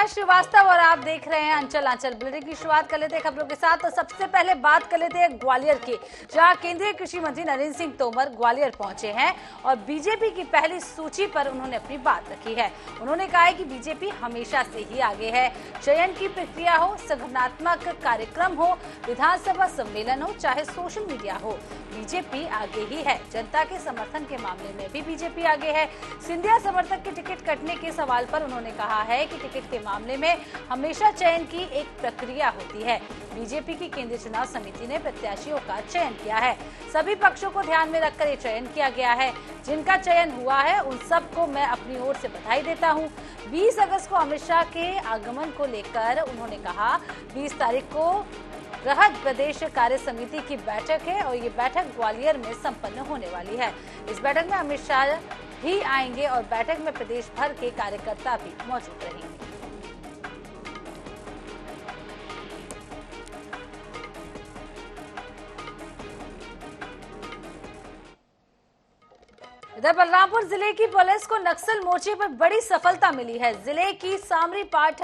श्रीवास्तव और आप देख रहे हैं अंचल बुलेटिन की शुरुआत कर लेते हैं खबरों के साथ। तो सबसे पहले बात कर लेते हैं ग्वालियर की, जहां केंद्रीय कृषि मंत्री नरेंद्र सिंह तोमर ग्वालियर पहुंचे हैं और बीजेपी की पहली सूची पर उन्होंने अपनी बात रखी है। उन्होंने कहा है कि बीजेपी हमेशा से ही आगे है, चयन की प्रक्रिया हो, संगठनात्मक कार्यक्रम हो, विधानसभा सम्मेलन हो, चाहे सोशल मीडिया हो, बीजेपी आगे ही है। जनता के समर्थन के मामले में भी बीजेपी आगे है। सिंधिया समर्थक के टिकट कटने के सवाल पर उन्होंने कहा है कि टिकट के मामले में हमेशा चयन की एक प्रक्रिया होती है। बीजेपी की केंद्रीय चुनाव समिति ने प्रत्याशियों का चयन किया है। सभी पक्षों को ध्यान में रखकर ये चयन किया गया है। जिनका चयन हुआ है उन सबको मैं अपनी ओर से बधाई देता हूं। 20 अगस्त को अमित शाह के आगमन को लेकर उन्होंने कहा 20 तारीख को बृहद प्रदेश कार्य समिति की बैठक है और ये बैठक ग्वालियर में संपन्न होने वाली है। इस बैठक में अमित शाह भी आएंगे और बैठक में प्रदेश भर के कार्यकर्ता भी मौजूद रहेंगे। इधर बलरामपुर जिले की पुलिस को नक्सल मोर्चे पर बड़ी सफलता मिली है। जिले की सामरी पाठ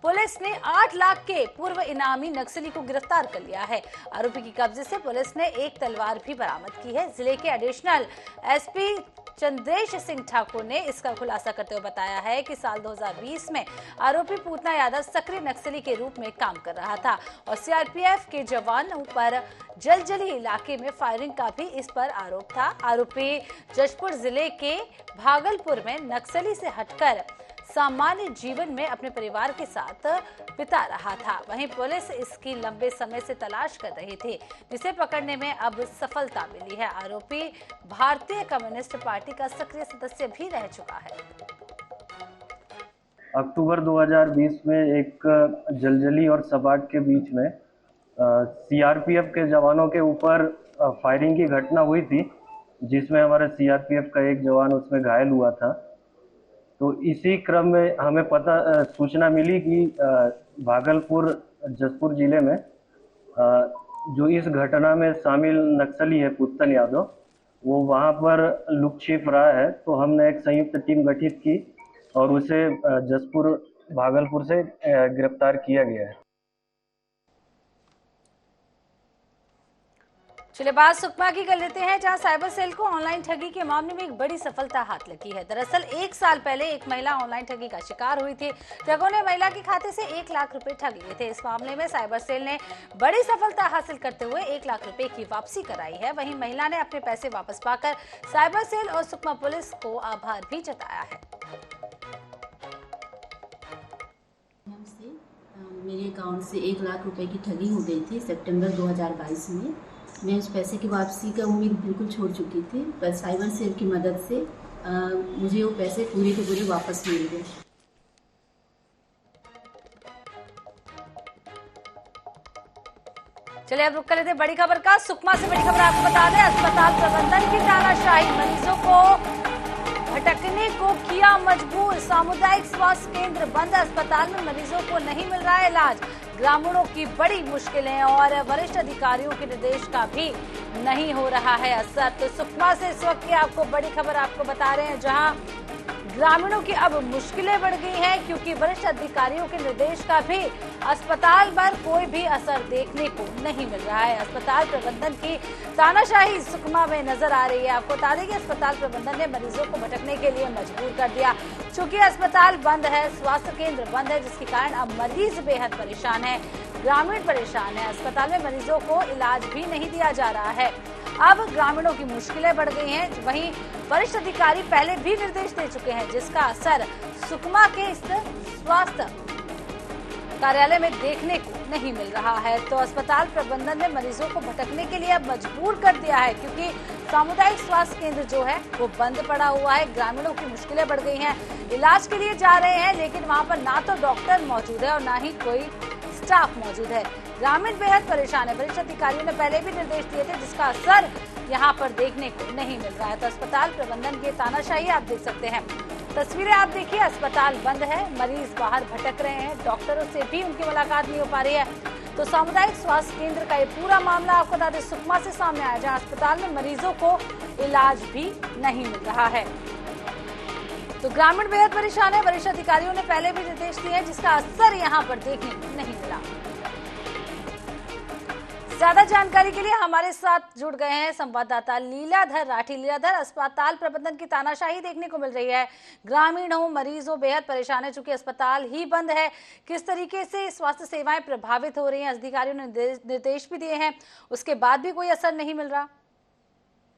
पुलिस ने 8 लाख के पूर्व इनामी नक्सली को गिरफ्तार कर लिया है। आरोपी की कब्जे से पुलिस ने एक तलवार भी बरामद की है। जिले के एडिशनल एसपी चंद्रेश सिंह ठाकुर ने इसका खुलासा करते हुए बताया है कि साल 2020 में आरोपी पूतना यादव सक्रिय नक्सली के रूप में काम कर रहा था और सीआरपीएफ के जवानों पर जलजली इलाके में फायरिंग का भी इस पर आरोप था। आरोपी जशपुर जिले के भागलपुर में नक्सली से हटकर सामान्य जीवन में अपने परिवार के साथ बिता रहा था। वहीं पुलिस इसकी लंबे समय से तलाश कर रही थी, जिसे पकड़ने में अब सफलता मिली है। आरोपी भारतीय कम्युनिस्ट पार्टी का सक्रिय सदस्य भी रह चुका है। अक्टूबर 2020 में एक जलजली और सपाट के बीच में सीआरपीएफ के जवानों के ऊपर फायरिंग की घटना हुई थी, जिसमें हमारे सीआरपीएफ का एक जवान उसमें घायल हुआ था। तो इसी क्रम में हमें सूचना मिली कि भागलपुर जसपुर जिले में जो इस घटना में शामिल नक्सली है पूतन यादव, वो वहां पर लुक छिप रहा है। तो हमने एक संयुक्त टीम गठित की और उसे जसपुर भागलपुर से गिरफ्तार किया गया है। चलिए बात सुकमा की कर लेते हैं, जहां साइबर सेल को ऑनलाइन ठगी के मामले में एक बड़ी सफलता हाथ लगी है। दरअसल 1 साल पहले एक महिला ऑनलाइन ठगी का शिकार हुई थी। ठगों ने महिला के खाते से 1 लाख रुपए ठग लिए थे। इस मामले में साइबर सेल ने बड़ी सफलता हासिल करते हुए 1 लाख रुपए की वापसी कराई है। वहीं महिला ने अपने पैसे वापस पाकर साइबर सेल और सुकमा पुलिस को आभार भी जताया है। मेरे अकाउंट से 1 लाख रुपए की ठगी हो गई थी सितंबर 2022 में। मैं उस पैसे की वापसी का उम्मीद बिल्कुल छोड़ चुकी थी, पर साइबर सेल की मदद से मुझे वो पैसे पूरे के पूरे वापस मिल गए। चलिए अब रुक कर लेते हैं बड़ी खबर का। सुकमा से बड़ी खबर आपको बता दें, अस्पताल प्रबंधन की तानाशाही, मरीजों को भटकने को किया मजबूर। सामुदायिक स्वास्थ्य केंद्र बंद, अस्पताल में मरीजों को नहीं मिल रहा है इलाज। ग्रामीणों की बड़ी मुश्किलें और वरिष्ठ अधिकारियों के निर्देश का भी नहीं हो रहा है असर। तो सुकमा से इस वक्त की आपको बड़ी खबर आपको बता रहे हैं, जहां ग्रामीणों की अब मुश्किलें बढ़ गई हैं क्योंकि वरिष्ठ अधिकारियों के निर्देश का भी अस्पताल पर कोई भी असर देखने को नहीं मिल रहा है। अस्पताल प्रबंधन की तानाशाही सुकमा में नजर आ रही है। आपको बता दें कि अस्पताल प्रबंधन ने मरीजों को भटकने के लिए मजबूर कर दिया। चूंकि अस्पताल बंद है, स्वास्थ्य केंद्र बंद है, जिसके कारण अब मरीज बेहद परेशान है, ग्रामीण परेशान है। अस्पताल में मरीजों को इलाज भी नहीं दिया जा रहा है। अब ग्रामीणों की मुश्किलें बढ़ गई हैं। वहीं वरिष्ठ अधिकारी पहले भी निर्देश दे चुके हैं, जिसका असर सुकमा के स्वास्थ्य कार्यालय में देखने को नहीं मिल रहा है। तो अस्पताल प्रबंधन ने मरीजों को भटकने के लिए अब मजबूर कर दिया है, क्योंकि सामुदायिक स्वास्थ्य केंद्र जो है वो बंद पड़ा हुआ है। ग्रामीणों की मुश्किलें बढ़ गई हैं, इलाज के लिए जा रहे हैं लेकिन वहां पर ना तो डॉक्टर मौजूद है और ना ही कोई स्टाफ मौजूद है। ग्रामीण बेहद परेशान है। वरिष्ठ अधिकारियों ने पहले भी निर्देश दिए थे, जिसका असर यहाँ पर देखने को नहीं मिल रहा है। तो अस्पताल प्रबंधन की तानाशाही आप देख सकते हैं। तस्वीरें आप देखिए, अस्पताल बंद है, मरीज बाहर भटक रहे हैं, डॉक्टरों से भी उनकी मुलाकात नहीं हो पा रही है। तो सामुदायिक स्वास्थ्य केंद्र का ये पूरा मामला आपको बता दें सुकमा से सामने आया, जहां अस्पताल में मरीजों को इलाज भी नहीं मिल रहा है। तो ग्रामीण बेहद परेशान है। वरिष्ठ अधिकारियों ने पहले भी निर्देश दिए हैं, जिसका असर यहां पर देखने को नहीं मिला। ज्यादा जानकारी के लिए हमारे साथ जुड़ गए हैं संवाददाता लीलाधर राठी। लीलाधर, अस्पताल प्रबंधन की तानाशाही देखने को मिल रही है। ग्रामीण हो, मरीज हो, बेहद परेशान है चूंकि अस्पताल ही बंद है। किस तरीके से स्वास्थ्य सेवाएं प्रभावित हो रही हैं? अधिकारियों ने निर्देश भी दिए हैं, उसके बाद भी कोई असर नहीं मिल रहा।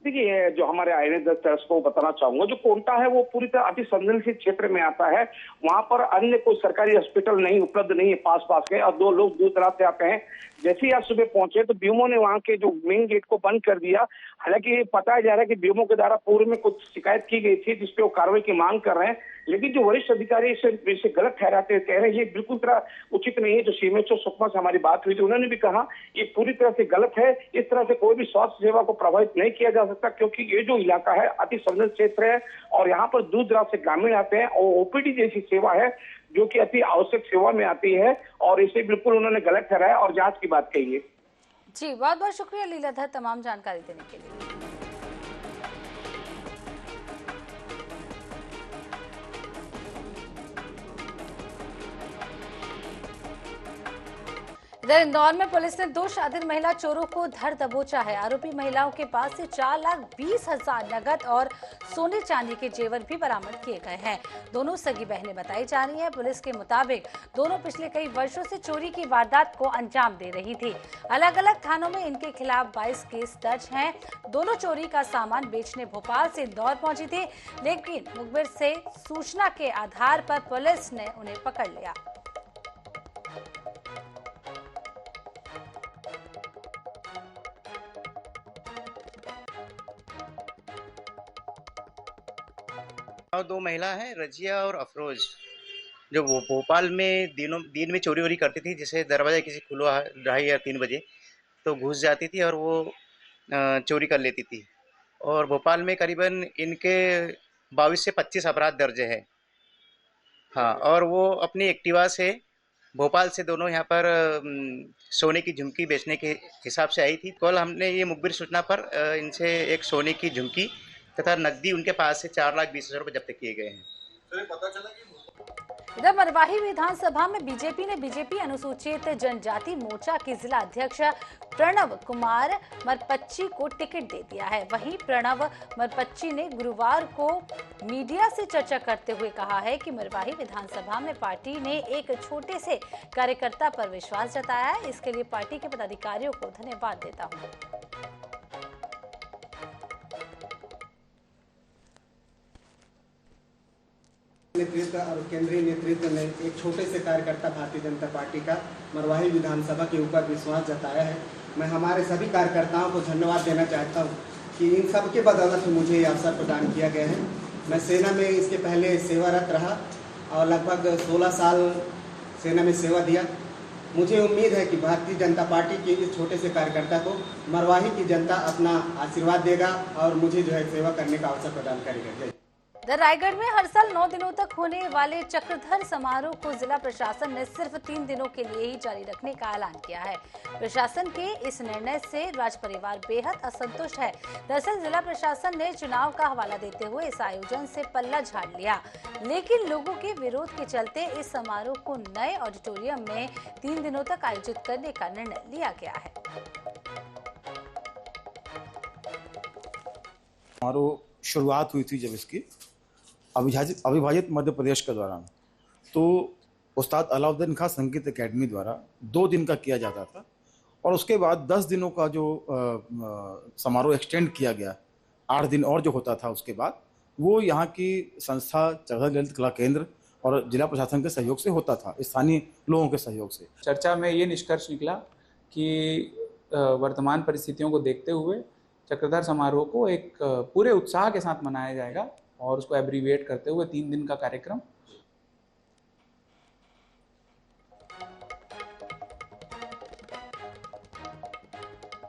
देखिए, जो हमारे INS दर्शकों को बताना चाहूंगा, जो कोंटा है वो पूरी तरह अति संवेदनशील क्षेत्र में आता है। वहां पर अन्य कोई सरकारी हॉस्पिटल नहीं उपलब्ध नहीं है पास के, और 2 लोग दूर दराज से आते हैं। जैसे ही आज सुबह पहुंचे तो बीएमओ ने वहां के जो मेन गेट को बंद कर दिया। हालांकि ये बताया जा रहा है कि बीएमओ के द्वारा पूर्व में कुछ शिकायत की गई थी, जिसपे वो कार्रवाई की मांग कर रहे हैं, लेकिन जो वरिष्ठ अधिकारी इसे गलत ठहराते कह रहे हैं ये बिल्कुल तरह उचित नहीं है। जो CMHO सुकमा से हमारी बात हुई थी, उन्होंने भी कहा ये पूरी तरह से गलत है। इस तरह से कोई भी स्वास्थ्य सेवा को प्रभावित नहीं किया जा सकता, क्योंकि ये जो इलाका है अति संवेदनशील क्षेत्र है और यहाँ पर दूर दराज से ग्रामीण आते हैं और OPD जैसी सेवा है जो कि अति आवश्यक सेवा में आती है, और इसे बिल्कुल उन्होंने गलत ठहराया और जांच की बात कही है। जी, बहुत बहुत शुक्रिया लीलाधर तमाम जानकारी देने के लिए। इधर इंदौर में पुलिस ने 2 शातिर महिला चोरों को धर दबोचा है। आरोपी महिलाओं के पास से 4,20,000 नगद और सोने चांदी के जेवर भी बरामद किए गए हैं। दोनों सगी बहनें बताई जा रही हैं। पुलिस के मुताबिक दोनों पिछले कई वर्षों से चोरी की वारदात को अंजाम दे रही थी। अलग अलग थानों में इनके खिलाफ 22 केस दर्ज हैं। दोनों चोरी का सामान बेचने भोपाल से इंदौर पहुंची थी, लेकिन मुखबिर से सूचना के आधार पर पुलिस ने उन्हें पकड़ लिया। और 2 महिला हैं, रजिया और अफरोज, जो वो भोपाल में दिन में चोरी वोरी करती थी। जैसे दरवाजा किसी खुला 2:30 या 3 बजे तो घुस जाती थी और वो चोरी कर लेती थी। और भोपाल में करीबन इनके 22 से 25 अपराध दर्ज है। हाँ, और वो अपनी एक्टिवा से भोपाल से दोनों यहाँ पर सोने की झुमकी बेचने के हिसाब से आई थी। कल हमने ये मुखबिर सूचना पर इनसे एक सोने की झुमकी तथा नकदी उनके पास से 4,20,000 रुपये जब्त किए गए हैं। इधर मरवाही विधानसभा में बीजेपी अनुसूचित जनजाति मोर्चा के जिला अध्यक्ष प्रणव कुमार मरपच्ची को टिकट दे दिया है। वहीं प्रणव मरपच्ची ने गुरुवार को मीडिया से चर्चा करते हुए कहा है कि मरवाही विधानसभा में पार्टी ने एक छोटे से कार्यकर्ता पर विश्वास जताया है। इसके लिए पार्टी के पदाधिकारियों को धन्यवाद देता हूँ। नेतृत्व और केंद्रीय नेतृत्व ने एक छोटे से कार्यकर्ता भारतीय जनता पार्टी का मरवाही विधानसभा के ऊपर विश्वास जताया है। मैं हमारे सभी कार्यकर्ताओं को धन्यवाद देना चाहता हूं कि इन सब के बदौलत मुझे ये अवसर प्रदान किया गया है। मैं सेना में इसके पहले सेवारत रहा और लगभग 16 साल सेना में सेवा दिया। मुझे उम्मीद है कि भारतीय जनता पार्टी के इस छोटे से कार्यकर्ता को मरवाही की जनता अपना आशीर्वाद देगा और मुझे जो है सेवा करने का अवसर प्रदान करेगा। रायगढ़ में हर साल 9 दिनों तक होने वाले चक्रधर समारोह को जिला प्रशासन ने सिर्फ 3 दिनों के लिए ही जारी रखने का ऐलान किया है। प्रशासन के इस निर्णय से राज परिवार बेहद असंतुष्ट है। दरअसल जिला प्रशासन ने चुनाव का हवाला देते हुए इस आयोजन से पल्ला झाड़ लिया, लेकिन लोगों के विरोध के चलते इस समारोह को नए ऑडिटोरियम में 3 दिनों तक आयोजित करने का निर्णय लिया गया है। समारोह शुरुआत हुई थी जब इसकी अविभाजित मध्य प्रदेश के दौरान, तो उस्ताद अलाउद्दीन खां संगीत एकेडमी द्वारा 2 दिन का किया जाता था और उसके बाद 10 दिनों का जो समारोह एक्सटेंड किया गया, 8 दिन और जो होता था उसके बाद, वो यहाँ की संस्था चक्रधर ललित कला केंद्र और जिला प्रशासन के सहयोग से होता था, स्थानीय लोगों के सहयोग से। चर्चा में ये निष्कर्ष निकला कि वर्तमान परिस्थितियों को देखते हुए चक्रधर समारोह को एक पूरे उत्साह के साथ मनाया जाएगा और उसको एब्रीविएट करते हुए 3 दिन का कार्यक्रम।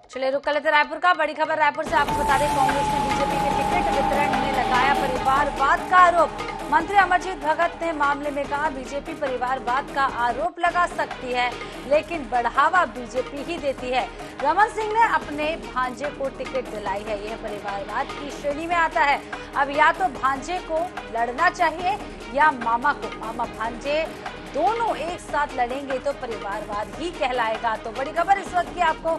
चलिए रुक कर लेते रायपुर का। बड़ी खबर रायपुर से आपको बता दें, कांग्रेस ने बीजेपी के टिकट वितरण में लगाया परिवारवाद का आरोप। मंत्री अमरजीत भगत ने मामले में कहा, बीजेपी परिवारवाद का आरोप लगा सकती है, लेकिन बढ़ावा बीजेपी ही देती है। रमन सिंह ने अपने भांजे को टिकट दिलाई है, यह परिवारवाद की श्रेणी में आता है। अब या तो भांजे को लड़ना चाहिए या मामा को। मामा भांजे दोनों एक साथ लड़ेंगे तो परिवारवाद ही कहलाएगा। तो बड़ी खबर इस वक्त की आपको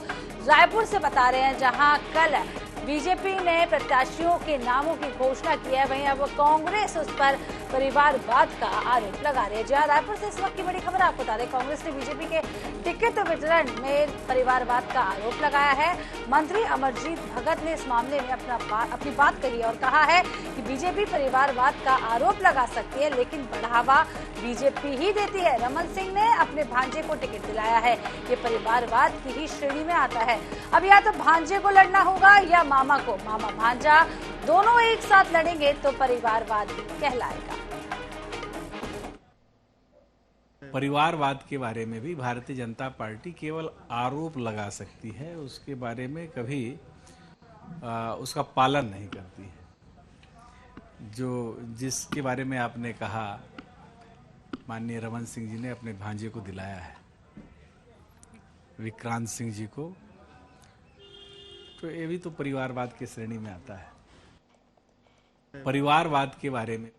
रायपुर से बता रहे हैं, जहां कल बीजेपी ने प्रत्याशियों के नामों की घोषणा की है, वहीं अब कांग्रेस उस पर परिवारवाद का आरोप लगा रही है। जहां रायपुर से इस वक्त की बड़ी खबर आपको बता रहे, कांग्रेस ने बीजेपी के टिकट वितरण में परिवारवाद का आरोप लगाया है। मंत्री अमरजीत भगत ने इस मामले में अपनी बात कही और कहा है कि बीजेपी परिवारवाद का आरोप लगा सकती है, लेकिन बढ़ावा बीजेपी ही देती है। रमन सिंह ने अपने भांजे को टिकट दिलाया है, ये परिवारवाद की ही श्रेणी में आता है। अब या तो भांजे को लड़ना होगा या मामा को। मामा भांजा दोनों एक साथ लड़ेंगे तो परिवारवाद ही कहलाएगा। परिवारवाद के बारे में भी भारतीय जनता पार्टी केवल आरोप लगा सकती है, उसके बारे में कभी उसका पालन नहीं करती है। जिसके बारे में आपने कहा, माननीय रमन सिंह जी ने अपने भांजे को दिलाया है, विक्रांत सिंह जी को, तो ये भी तो परिवारवाद की श्रेणी में आता है। परिवारवाद के बारे में